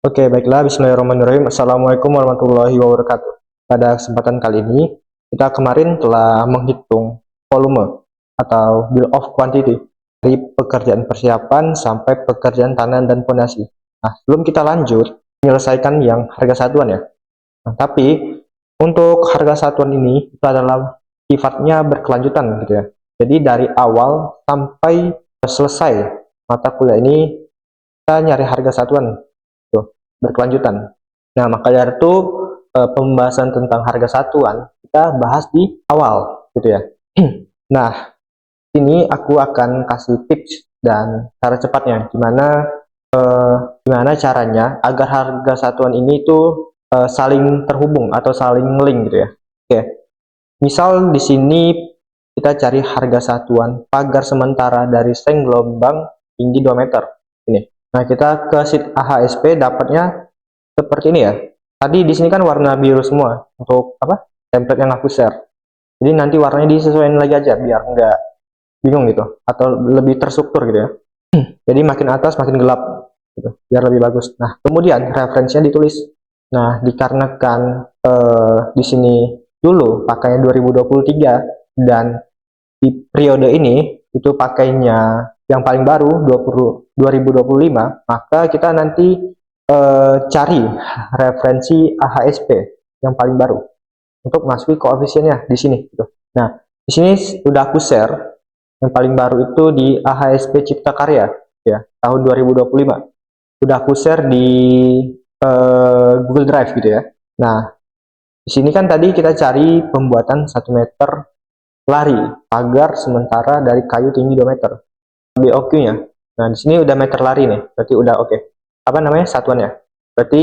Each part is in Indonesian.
Oke, baiklah. Bismillahirrahmanirrahim. Assalamualaikum warahmatullahi wabarakatuh. Pada kesempatan kali ini, kita kemarin telah menghitung volume atau bill of quantity dari pekerjaan persiapan sampai pekerjaan tanah dan fondasi. Nah, sebelum kita lanjut, menyelesaikan yang harga satuan ya. Nah, tapi untuk harga satuan ini itu adalah sifatnya berkelanjutan gitu ya. Jadi dari awal sampai selesai mata kuliah ini kita nyari harga satuan tuh, berkelanjutan. Nah, maka dari itu pembahasan tentang harga satuan kita bahas di awal gitu ya. Nah, ini aku akan kasih tips dan cara cepatnya gimana caranya agar harga satuan ini tuh saling terhubung atau saling link gitu ya. Oke. Misal di sini kita cari harga satuan pagar sementara dari seng gelombang tinggi 2 meter. Ini. Nah, kita ke sheet AHSP dapatnya seperti ini ya. Tadi di sini kan warna biru semua untuk apa? Template yang aku share. Jadi nanti warnanya disesuaikan lagi aja biar nggak bingung gitu atau lebih terstruktur gitu ya. Jadi makin atas makin gelap gitu, biar lebih bagus. Nah, kemudian referensinya ditulis. Nah, dikarenakan di sini dulu pakainya 2023 dan di periode ini itu pakainya yang paling baru 2025, maka kita nanti cari referensi AHSP yang paling baru untuk masuki koefisiennya di sini gitu. Nah, di sini udah aku share yang paling baru itu di AHSP Cipta Karya ya, tahun 2025. Udah aku share di Google Drive gitu ya. Nah, di sini kan tadi kita cari pembuatan 1 meter lari pagar sementara dari kayu tinggi 2 meter. BOQ-nya. Nah, di sini udah meter lari nih. Berarti udah oke. Apa namanya? Satuannya. Berarti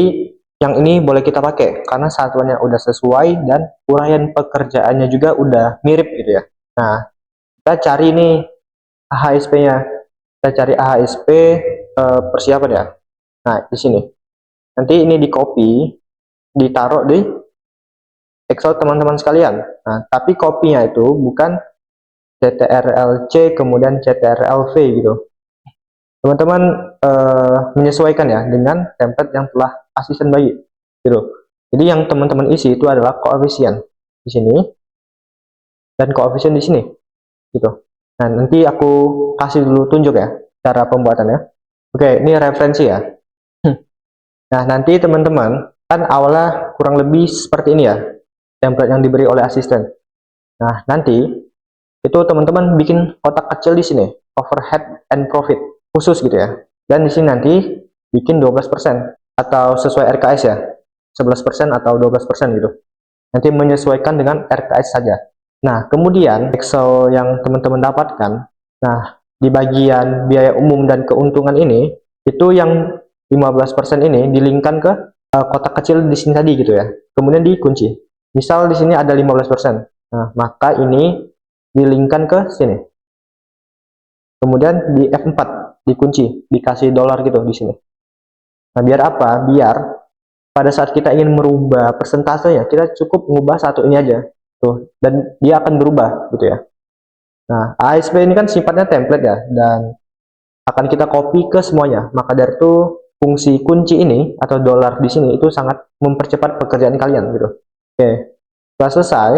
yang ini boleh kita pakai karena satuannya udah sesuai dan uraian pekerjaannya juga udah mirip gitu ya. Nah, kita cari nih AHSP-nya. Kita cari AHSP persiapan ya. Nah, di sini. Nanti ini di copy, ditaruh di Excel teman-teman sekalian. Nah, tapi kopinya itu bukan CTRL-C kemudian CTRL-V gitu. Teman-teman menyesuaikan ya dengan template yang telah asisten bagi gitu. Jadi yang teman-teman isi itu adalah koefisien di sini dan koefisien di sini gitu. Nah, nanti aku kasih dulu tunjuk ya cara pembuatannya. Oke, ini referensi ya. Nah, nanti teman-teman kan awalnya kurang lebih seperti ini ya template yang diberi oleh asisten. Nah, nanti itu teman-teman bikin kotak kecil di sini, overhead and profit khusus gitu ya. Dan di sini nanti bikin 12% atau sesuai RKS ya, 11% atau 12% gitu. Nanti menyesuaikan dengan RKS saja. Nah, kemudian Excel yang teman-teman dapatkan, nah di bagian biaya umum dan keuntungan ini, itu yang 15% ini dilingkan ke kotak kecil di sini tadi gitu ya. Kemudian dikunci. Misal di sini ada 15%. Nah, maka ini dilingkan ke sini. Kemudian di F4 dikunci, dikasih dolar gitu di sini. Nah, biar apa? Biar pada saat kita ingin merubah persentasenya, kita cukup mengubah satu ini aja. Tuh, dan dia akan berubah gitu ya. Nah, ASP ini kan sifatnya template ya dan akan kita copy ke semuanya. Maka dari itu fungsi kunci ini atau dolar di sini itu sangat mempercepat pekerjaan kalian gitu. Oke. Setelah selesai,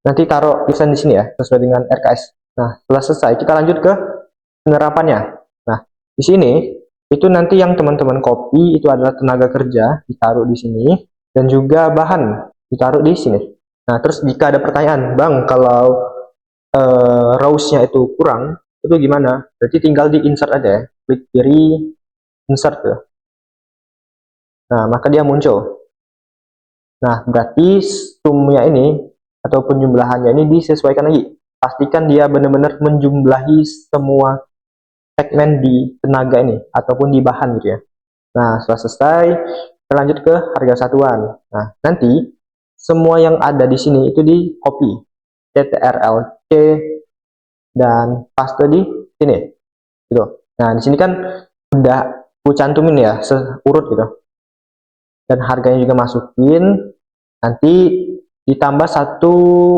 nanti taruh tulisan di sini ya, sesuai dengan RKS. Nah, setelah selesai, kita lanjut ke penerapannya. Nah, di sini itu nanti yang teman-teman copy itu adalah tenaga kerja ditaruh di sini dan juga bahan ditaruh di sini. Nah, terus jika ada pertanyaan, Bang, kalau rows-nya itu kurang, itu gimana? Berarti tinggal di insert aja ya. Klik kiri, insert tuh. Nah, maka dia muncul. Nah, berarti sumnya ini atau penjumlahannya ini disesuaikan lagi. Pastikan dia benar-benar menjumlahi semua segmen di tenaga ini ataupun di bahan gitu ya. Nah, setelah selesai, kita lanjut ke harga satuan. Nah, nanti semua yang ada di sini itu di copy, CTRL-C dan paste di sini, gitu. Nah, di sini kan udah aku cantumin ya, seurut gitu. Dan harganya juga masukin. Nanti ditambah satu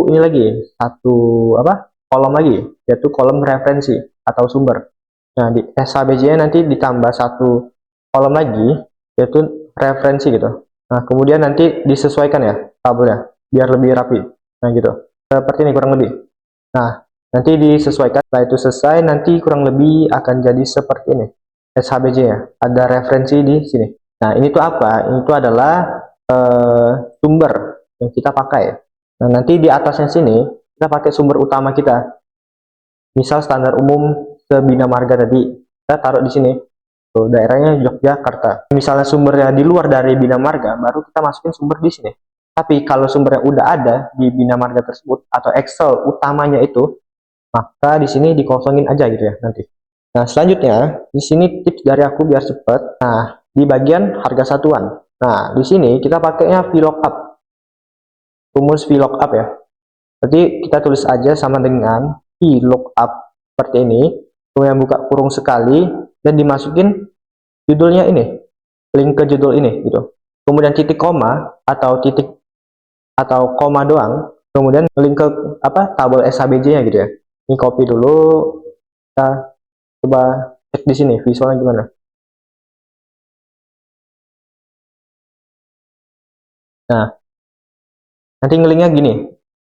ini lagi, satu apa? Kolom lagi, yaitu kolom referensi atau sumber. Nah, di SHBJ nanti ditambah satu kolom lagi, yaitu referensi gitu. Nah, kemudian nanti disesuaikan ya tabelnya biar lebih rapi. Nah, gitu. Seperti ini kurang lebih. Nah, nanti disesuaikan. Setelah itu selesai, nanti kurang lebih akan jadi seperti ini. SHBJ-nya. Ada referensi di sini. Nah, ini tuh apa? Ini tuh adalah sumber yang kita pakai. Nah, nanti di atasnya sini, kita pakai sumber utama kita. Misal standar umum ke Bina Marga tadi, kita taruh di sini. Tuh, daerahnya Yogyakarta. Misalnya sumbernya di luar dari Bina Marga, baru kita masukin sumber di sini. Tapi kalau sumbernya udah ada di Bina Marga tersebut atau Excel utamanya itu, maka di sini dikosongin aja gitu ya nanti. Nah, selanjutnya di sini tips dari aku biar cepet. Nah, di bagian harga satuan. Nah, di sini kita pakainya VLOOKUP. Rumus VLOOKUP ya. Jadi kita tulis aja sama dengan VLOOKUP seperti ini. Kemudian buka kurung sekali dan dimasukin judulnya ini, link ke judul ini gitu. Kemudian titik koma atau koma doang, kemudian link ke apa tabel SHBJ-nya gitu ya. Ini copy dulu, kita coba cek di sini visualnya gimana. Nah, nanti ngelinknya gini,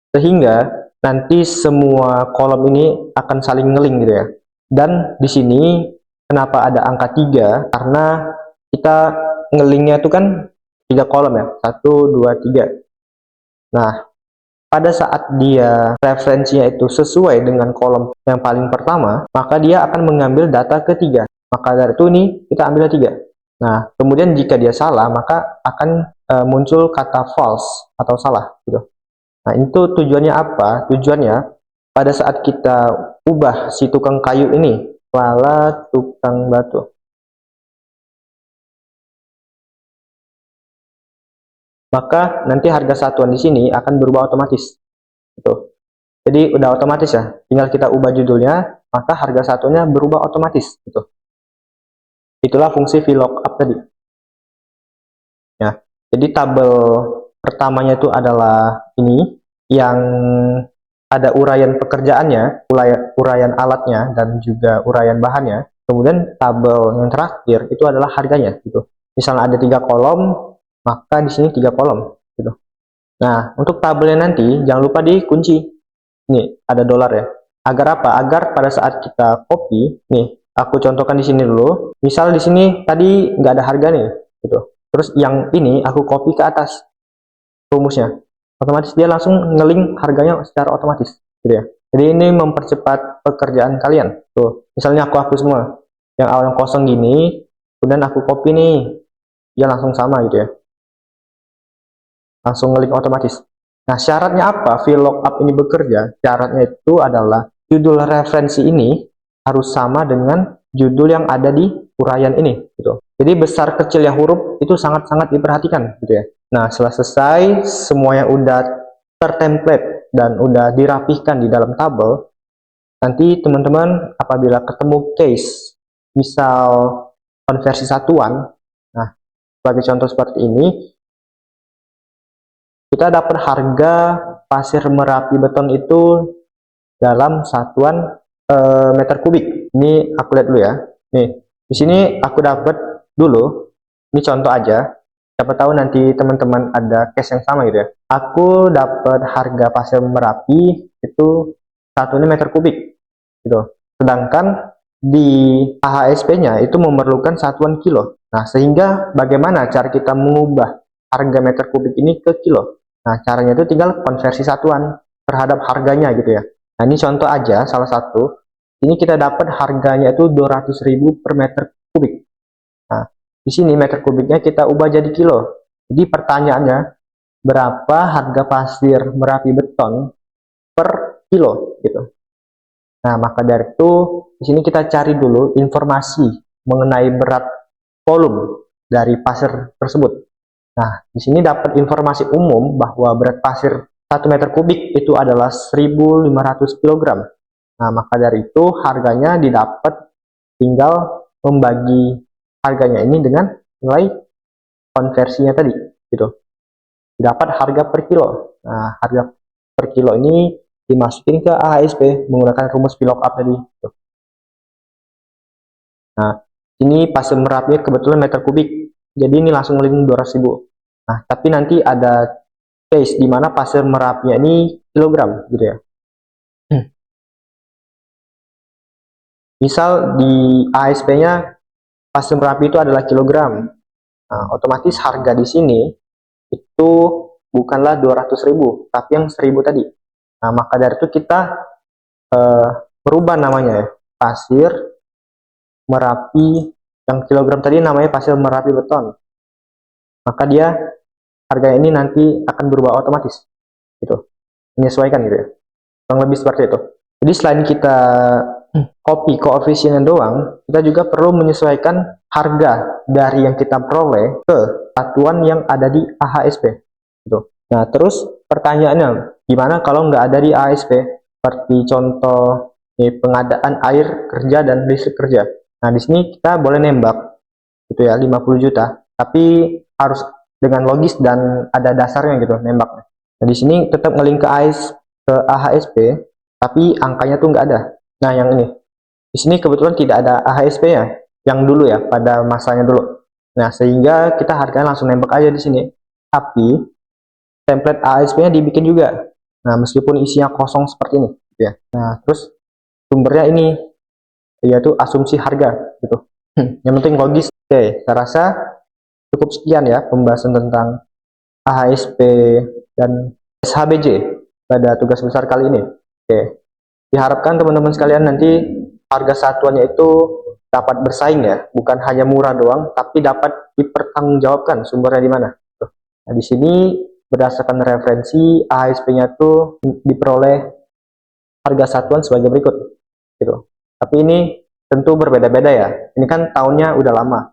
sehingga nanti semua kolom ini akan saling ngelink gitu ya. Dan di sini kenapa ada angka 3? Karena kita ngelinknya itu kan 3 kolom ya, 1, 2, 3. Nah, pada saat dia referensinya itu sesuai dengan kolom yang paling pertama, maka dia akan mengambil data ketiga. Maka dari itu ini kita ambil 3. Nah, kemudian jika dia salah, maka akan muncul kata false atau salah gitu. Nah, itu tujuannya apa? Tujuannya pada saat kita ubah si tukang kayu ini lala tukang batu. Maka nanti harga satuan di sini akan berubah otomatis. Gitu. Jadi udah otomatis ya. Tinggal kita ubah judulnya, maka harga satunya berubah otomatis gitu. Itulah fungsi VLOOKUP tadi. Ya. Jadi tabel pertamanya itu adalah ini yang ada uraian pekerjaannya, uraian alatnya, dan juga uraian bahannya. Kemudian tabel yang terakhir itu adalah harganya gitu. Misalnya ada 3 kolom, maka di sini 3 kolom gitu. Nah, untuk tabelnya nanti jangan lupa dikunci. Nih, ada dolar ya. Agar apa? Agar pada saat kita copy, nih, aku contohkan di sini dulu. Misal di sini tadi nggak ada harga nih, gitu. Terus yang ini aku copy ke atas rumusnya. Otomatis dia langsung ngelink harganya secara otomatis, gitu ya. Jadi ini mempercepat pekerjaan kalian. Tuh, misalnya aku hapus semua. Yang awalnya kosong gini, kemudian aku copy nih, dia langsung sama gitu ya. Langsung ngelink otomatis. Nah, syaratnya apa VLOOKUP ini bekerja? Syaratnya itu adalah judul referensi ini harus sama dengan judul yang ada di uraian ini gitu. Jadi besar kecilnya huruf itu sangat-sangat diperhatikan gitu ya. Nah, setelah selesai semuanya udah tertemplate dan udah dirapihkan di dalam tabel, nanti teman-teman apabila ketemu case misal konversi satuan, nah sebagai contoh seperti ini, kita dapat harga pasir Merapi beton itu dalam satuan meter kubik. Ini aku lihat dulu ya. Nih, di sini aku dapat dulu. Ini contoh aja. Siapa tahu nanti teman-teman ada case yang sama gitu ya. Aku dapat harga pasir Merapi itu satunya meter kubik gitu. Sedangkan di AHSP-nya itu memerlukan satuan kilo. Nah, sehingga bagaimana cara kita mengubah harga meter kubik ini ke kilo? Nah, caranya itu tinggal konversi satuan terhadap harganya gitu ya. Nah, ini contoh aja salah satu. Ini kita dapat harganya itu 200.000 per meter kubik. Nah, di sini meter kubiknya kita ubah jadi kilo. Jadi pertanyaannya, berapa harga pasir Merapi beton per kilo gitu. Nah, maka dari itu di sini kita cari dulu informasi mengenai berat volume dari pasir tersebut. Nah, di sini dapat informasi umum bahwa berat pasir 1 meter kubik itu adalah 1.500 kg. Nah, maka dari itu harganya didapat tinggal membagi harganya ini dengan nilai konversinya tadi, gitu. Dapat harga per kilo. Nah, harga per kilo ini dimasukin ke AHSP menggunakan rumus VLOOKUP tadi. Gitu. Nah, ini pasir Merapi kebetulan meter kubik. Jadi ini langsung link 200.000. Nah, tapi nanti ada case di mana pasir Merapinya ini kilogram gitu ya. Misal di ASP-nya pasir Merapi itu adalah kilogram. Nah, otomatis harga di sini itu bukanlah 200.000, tapi yang 1.000 tadi. Nah, maka dari itu kita berubah namanya ya. Pasir Merapi yang kilogram tadi namanya pasir Merapi beton. Maka dia harga ini nanti akan berubah otomatis gitu. Menyesuaikan gitu ya. Kurang lebih seperti itu. Jadi selain kita copy koefisiennya doang, kita juga perlu menyesuaikan harga dari yang kita peroleh ke satuan yang ada di AHSP gitu. Nah, terus pertanyaannya, gimana kalau nggak ada di AHSP? Seperti contoh pengadaan air kerja dan listrik kerja. Nah, di sini kita boleh nembak gitu ya, 50 juta, tapi harus dengan logis dan ada dasarnya gitu nembaknya. Nah, di sini tetap ngelink ke AHSP, tapi angkanya tuh nggak ada. Nah, yang ini. Di sini kebetulan tidak ada AHSP-nya, yang dulu ya, pada masanya dulu. Nah, sehingga kita harganya langsung nembak aja di sini. Tapi, template AHSP-nya dibikin juga. Nah, meskipun isinya kosong seperti ini. Ya. Nah, terus sumbernya ini, yaitu asumsi harga. Gitu. Yang penting logis. Oke, saya rasa cukup sekian ya pembahasan tentang AHSP dan SHBJ pada tugas besar kali ini. Oke. Diharapkan teman-teman sekalian nanti harga satuannya itu dapat bersaing ya, bukan hanya murah doang, tapi dapat dipertanggungjawabkan sumbernya di mana. Nah, di sini berdasarkan referensi AHSP-nya itu diperoleh harga satuan sebagai berikut, gitu. Tapi ini tentu berbeda-beda ya. Ini kan tahunnya udah lama.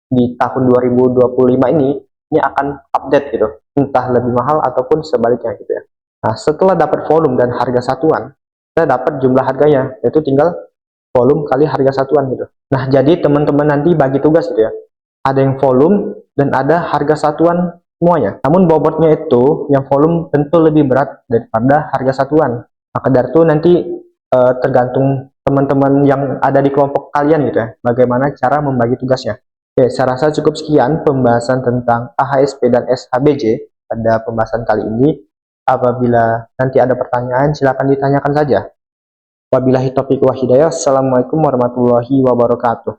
Di tahun 2025 ini akan update gitu, entah lebih mahal ataupun sebaliknya gitu ya. Nah, setelah dapat volume dan harga satuan, kita dapat jumlah harganya, yaitu tinggal volume kali harga satuan gitu. Nah, jadi teman-teman nanti bagi tugas gitu ya. Ada yang volume dan ada harga satuan semuanya. Namun bobotnya itu yang volume tentu lebih berat daripada harga satuan. Maka dari itu nanti tergantung teman-teman yang ada di kelompok kalian gitu ya. Bagaimana cara membagi tugasnya. Oke, saya rasa cukup sekian pembahasan tentang AHSP dan SHBJ pada pembahasan kali ini. Apabila nanti ada pertanyaan, silakan ditanyakan saja. Wabillahi taufiq wa hidayah. Assalamualaikum warahmatullahi wabarakatuh.